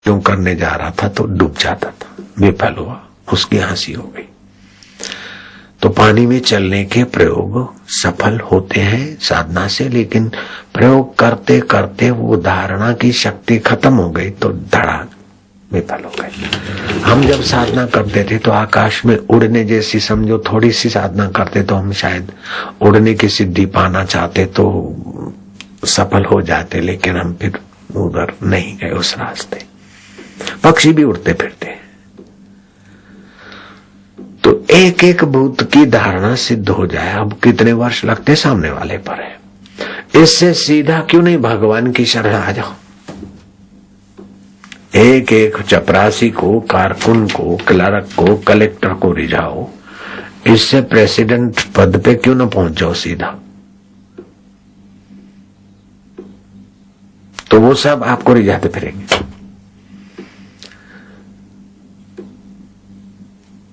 क्यों करने जा रहा था तो डूब जाता था, विफल हुआ, उसकी हंसी हो गई। तो पानी में चलने के प्रयोग सफल होते हैं साधना से, लेकिन प्रयोग करते करते वो धारणा की शक्ति खत्म हो गई तो धड़ाक विफल हो गए। हम जब साधना करते थे तो आकाश में उड़ने जैसी, समझो थोड़ी सी साधना करते तो हम शायद उड़ने की सिद्धि पाना चाहते तो सफल हो जाते, लेकिन हम फिर उधर नहीं गए उस रास्ते। पक्षी भी उड़ते फिरते, तो एक एक भूत की धारणा सिद्ध हो जाए। अब कितने वर्ष लगते सामने वाले पर है। इससे सीधा क्यों नहीं भगवान की शरण आ जाओ। एक एक चपरासी को, कारकुन को, क्लर्क को, कलेक्टर को रिझाओ, इससे प्रेसिडेंट पद पे क्यों न पहुंच जाओ सीधा। तो वो सब आपको रिझाते फिरेंगे।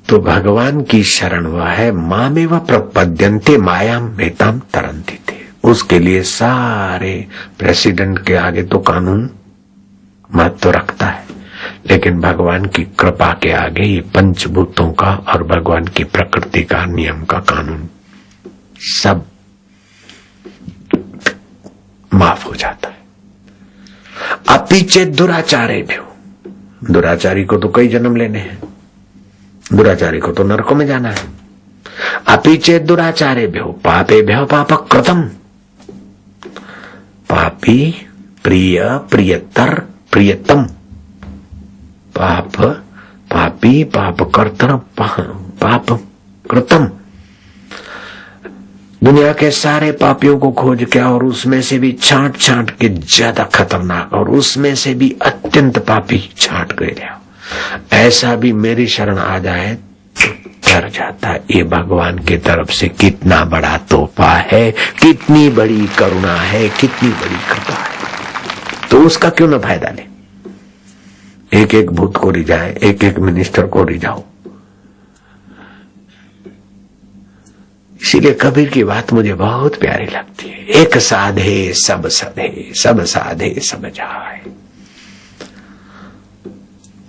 तो भगवान की शरण वह है, मामेव प्रपद्यन्ते मायाम मेताम तरन्ति थे। उसके लिए सारे प्रेसिडेंट के आगे तो कानून महत्व रखता है, लेकिन भगवान की कृपा के आगे ये पंचभूतों का और भगवान की प्रकृति का नियम का कानून सब माफ हो जाता है। अपीचे दुराचारे भी हो, दुराचारी को तो कई जन्म लेने हैं, दुराचारी को तो नरकों में जाना है। अपीचे दुराचारे भी हो पापे भ्यो पाप कृतम, पापी प्रिय प्रियतर प्रियतम, पाप पापी पाप कर्तर पाप कृतम। दुनिया के सारे पापियों को खोज के और उसमें से भी छांट छांट के ज्यादा खतरनाक और उसमें से भी अत्यंत पापी छांट गए, ऐसा भी मेरी शरण आ जाए तो डर जाता है। ये भगवान की तरफ से कितना बड़ा तोहफा है, कितनी बड़ी करुणा है, कितनी बड़ी कृपा है, तो उसका क्यों ना फायदा ले। एक एक भूत को रिझाए, एक एक मिनिस्टर को रिझाओ। इसीलिए कबीर की बात मुझे बहुत प्यारी लगती है, एक साधे सब सधे, सब साधे सब जाए।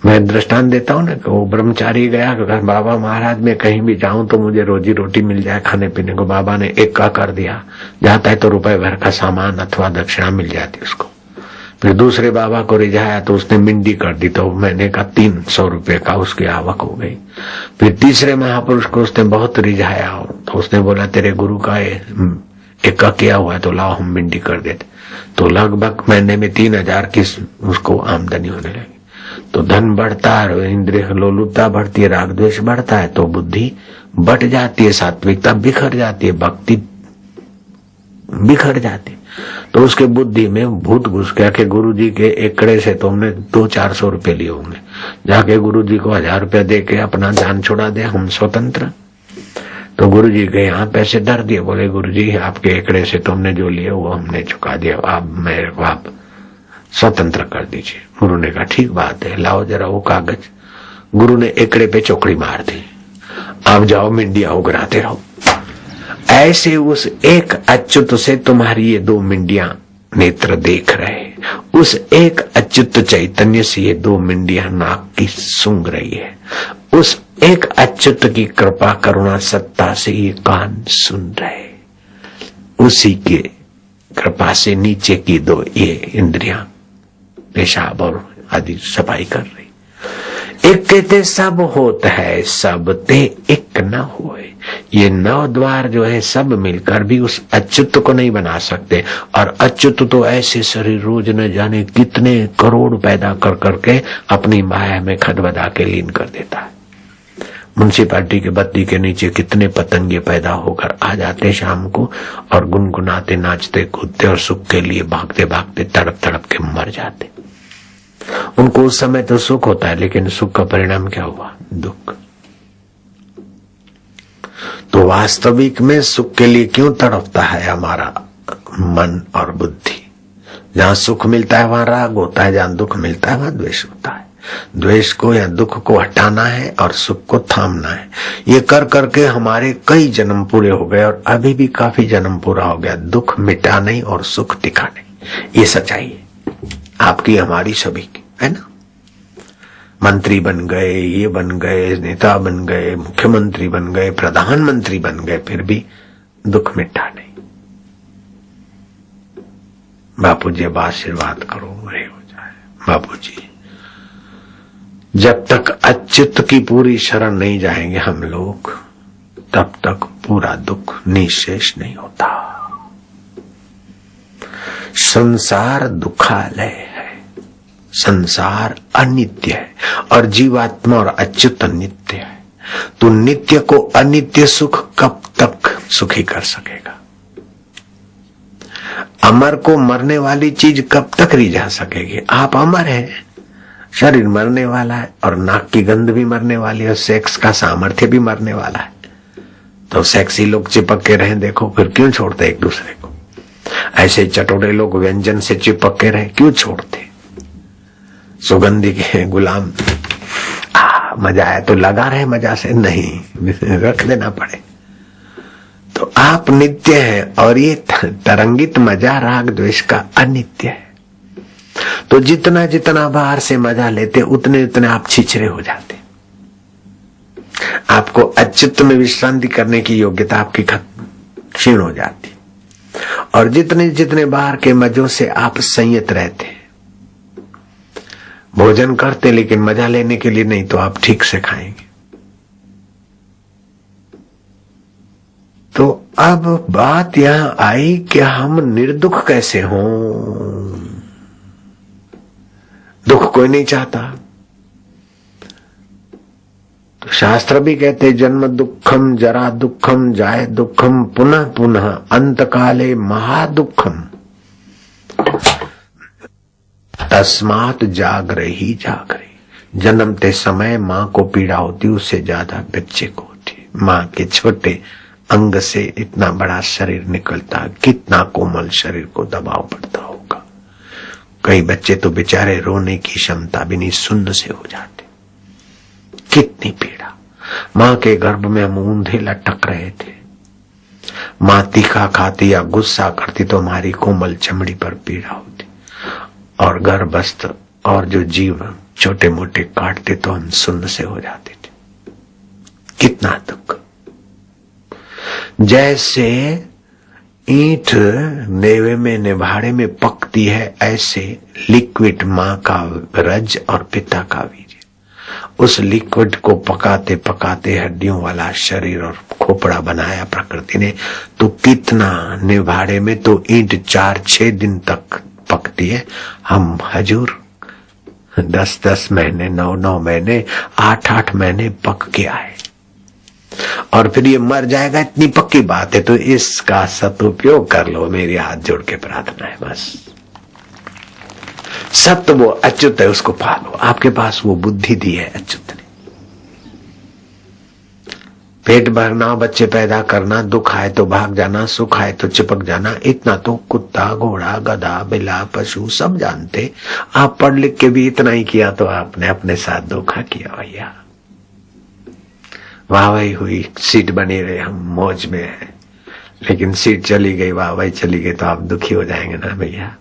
मैं दृष्टांत देता हूँ ना कि वो ब्रह्मचारी गया, बाबा महाराज मैं कहीं भी जाऊं तो मुझे रोजी रोटी मिल जाए खाने पीने को। बाबा ने एक का कर दिया, जाता है तो रुपए भर का सामान अथवा दक्षिणा मिल जाती उसको। फिर दूसरे बाबा को रिझाया तो उसने मिंडी कर दी, तो मैंने कहा 300 रुपए का उसकी आवक हो गई। फिर तीसरे महापुरुष को उसने बहुत रिझाया तो उसने बोला तेरे गुरु का एक का किया हुआ है तो लाओ हम मिंडी कर देते। तो लगभग महीने में 3000 की उसको आमदनी होने लगी। तो धन बढ़ता है, इंद्रिय लोलुपता बढ़ती है, राग द्वेष बढ़ता है, तो बुद्धि बट जाती है, सात्विकता बिखर जाती है, भक्ति बिखर जाती है। तो उसके बुद्धि में भूत घुस गया कि गुरुजी के एकड़े से तो हमने 200-400 रुपए लिए होंगे, जाके गुरुजी को 1000 रुपया दे के अपना जान छोड़ा दे, हम स्वतंत्र। तो गुरुजी के यहाँ पैसे डर दिए, बोले गुरुजी आपके एकड़े से तो हमने जो लिए वो हमने चुका दिया, आप मेरे को आप स्वतंत्र कर दीजिए। गुरु ने कहा ठीक बात है, लाओ जरा वो कागज। गुरु ने एकड़े पे चौकड़ी मार दी, अब जाओ मिंडिया उगराते रहो। ऐसे उस एक अच्युत से तुम्हारी ये 2 मिंडिया नेत्र देख रहे, उस एक अच्युत चैतन्य से ये 2 मिंडिया नाक की सूंघ रही है, उस एक अच्युत की कृपा करुणा सत्ता से ये कान सुन रहे, उसी के कृपा से नीचे की 2 ये इंद्रियां पेशाब और आदि सफाई कर रही। एक कहते सब होत है, सब ते एक न होए। ये 9 द्वार जो है सब मिलकर भी उस अच्युत को नहीं बना सकते। और अच्युत तो ऐसे शरीर रोज न जाने कितने करोड़ पैदा कर करके अपनी माया में खदबदा के लीन कर देता है। म्युनिसिपालिटी के बत्ती के नीचे कितने पतंगे पैदा होकर आ जाते शाम को और गुनगुनाते नाचते कूदते और सुख के लिए भागते भागते तड़प तड़प के मर जाते। उनको उस समय तो सुख होता है, लेकिन सुख का परिणाम क्या हुआ? दुख। तो वास्तविक में सुख के लिए क्यों तड़पता है हमारा मन और बुद्धि? जहां सुख मिलता है वहां राग होता है, जहां दुख मिलता है वहां द्वेष होता है। द्वेष को या दुख को हटाना है और सुख को थामना है। ये कर करके हमारे कई जन्म पूरे हो गए और अभी भी काफी जन्म पूरा हो गया। दुख मिटा नहीं और सुख टिका नहीं। ये सच्चाई है आपकी, हमारी, सभी की, है ना। मंत्री बन गए, ये बन गए, नेता बन गए, मुख्यमंत्री बन गए, प्रधानमंत्री बन गए, फिर भी दुख मिटा नहीं। बापूजी अब आशीर्वाद करो, बड़े हो जाए। बापूजी, जब तक अच्युत की पूरी शरण नहीं जाएंगे हम लोग, तब तक पूरा दुख निशेष नहीं होता। संसार दुखालय है, संसार अनित्य है और जीवात्मा और अच्युत नित्य है। तो नित्य को अनित्य सुख कब तक सुखी कर सकेगा? अमर को मरने वाली चीज कब तक रिझा सकेगी? आप अमर हैं, शरीर मरने वाला है और नाक की गंध भी मरने वाली है और सेक्स का सामर्थ्य भी मरने वाला है। तो सेक्सी लोग चिपक के रहें, देखो फिर क्यों छोड़ते एक दूसरे को? ऐसे चटोरे लोग व्यंजन से चिपक के रहे, क्यों छोड़ते? सुगंधी के गुलाम, मजा आया तो लगा रहे, मजा से नहीं रख देना पड़े। तो आप नित्य हैं और ये तरंगित मजा राग द्वेष का अनित्य है। तो जितना जितना बाहर से मजा लेते उतने उतने आप छिछरे हो जाते। आपको अच्युत में विश्रांति करने की योग्यता आपकी क्षीण हो जाती और जितने जितने बाहर के मजों से आप संयत रहते, भोजन करते लेकिन मजा लेने के लिए नहीं, तो आप ठीक से खाएंगे। तो अब बात यहां आई कि हम निर्दुख कैसे हों? दुख कोई नहीं चाहता। तो शास्त्र भी कहते जन्म दुखम, जरा दुखम, जाय दुखम, पुनः पुनः अंत काले महादुखम, तस्मात जागरे ही जागरे। जन्मते समय माँ को पीड़ा होती, उससे ज्यादा बच्चे को होती। माँ के छोटे अंग से इतना बड़ा शरीर निकलता, कितना कोमल शरीर को दबाव पड़ता होगा। कई बच्चे तो बेचारे रोने की क्षमता भी नहीं, सुन्न से हो जाते। कितनी पीड़ा। माँ के गर्भ में हम ऊंधे लटक रहे थे। माँ तीखा खाती या गुस्सा करती तो हमारी कोमल चमड़ी पर पीड़ा होती, और गर्भस्थ और जो जीव छोटे मोटे काटते तो हम सुन्न से हो जाते थे। कितना दुख। जैसे ईंट नेवे में निभाड़े में पकती है, ऐसे लिक्विड माँ का रज और पिता का वीर्य, उस लिक्विड को पकाते पकाते हड्डियों वाला शरीर और खोपड़ा बनाया प्रकृति ने। तो कितना निभाड़े में तो ईंट 4-6 दिन तक पकती है, हम हजूर 10-10 महीने, 9-9 महीने, 8-8 महीने पक के आए और फिर ये मर जाएगा, इतनी पक्की बात है। तो इसका सदुपयोग कर लो, मेरी हाथ जोड़ के प्रार्थना है। बस सब तो वो अच्युत है, उसको पालो। आपके पास वो बुद्धि दी है अच्युत ने। पेट भरना, बच्चे पैदा करना, दुख आए तो भाग जाना, सुख आए तो चिपक जाना, इतना तो कुत्ता, घोड़ा, गधा, बिल्ला, पशु सब जानते। आप पढ़ लिख के भी इतना ही किया तो आपने अपने साथ धोखा किया भैया। वाहवाही हुई, सीट बनी रही, हम मौज में है, लेकिन सीट चली गई, वाहवाही चली गई तो आप दुखी हो जाएंगे ना भैया।